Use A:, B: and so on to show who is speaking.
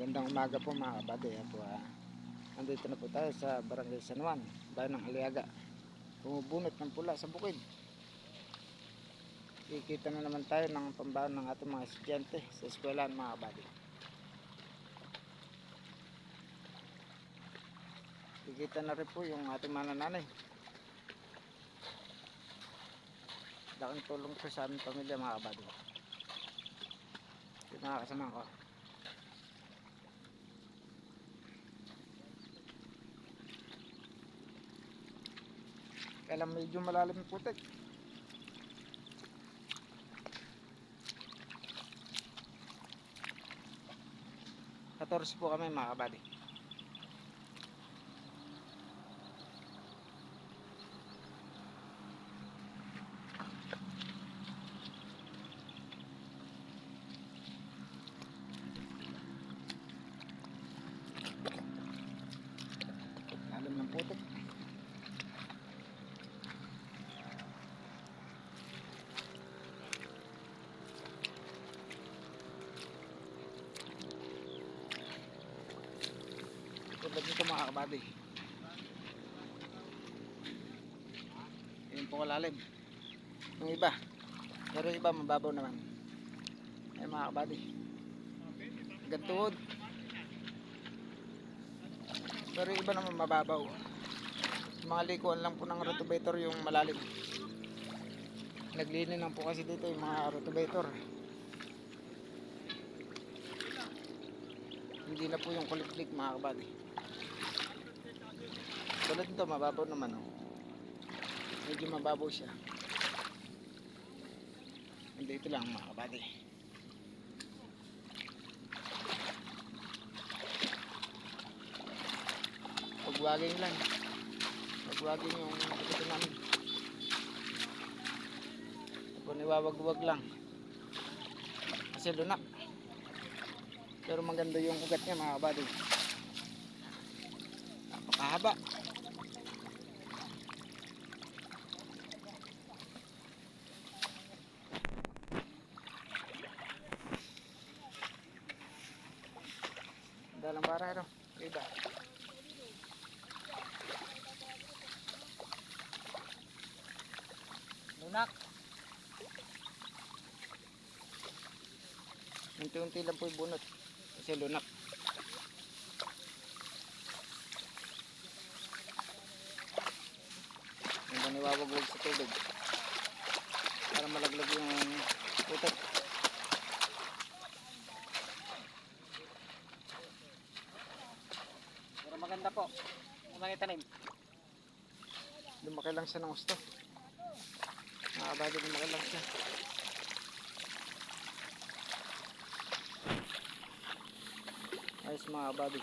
A: Magandang umaga po mga kabady. Nandito na po tayo sa Barangay San Juan, bayan ng Aliaga. Bumubunot ng pula sa bukid. Kikita na naman tayo ng pambaon ng ating mga estudyante sa eskwelahan mga kabady. Kikita na rin po yung ating manananay. Laking tulong po sa aming pamilya mga kabady. Yung mga kasama ko. Kaya lang medyo malalim yung putik. Katorce po kami mga kabady. Lalim ng putik. Tulad nito mga kabady. Yun po kalalim. Yung iba, pero yung iba mababaw naman. Ay mga kabady, gantuod. Pero yung iba naman mababaw. Mga likuan lang po ng rotovator yung malalim. Naglinin lang po kasi dito yung mga rotovator. Hindi na po yung kulit-lik mga kabady. Tulad nito mababaw naman oh. Medyo mababaw siya. Hindi ito lang mga kabady. Pagwaging lang. Pagwaging yung ito namin. Kung niwawag-wag lang. Kasi lunak. Pero maganda yung ugat niya mga kabady. Napakahaba. Dalang barero. Iba. Lunak. Unti-unti lang po yung bunot. Kasi lunak. Hindi niwawag-wag sa tubig. Para malaglag yung putik.
B: Pero maganda po. Mga tanim.
A: Lumaki lang siya ng gusto. Nakabado lumaki lang siya. Ayos mga kabady.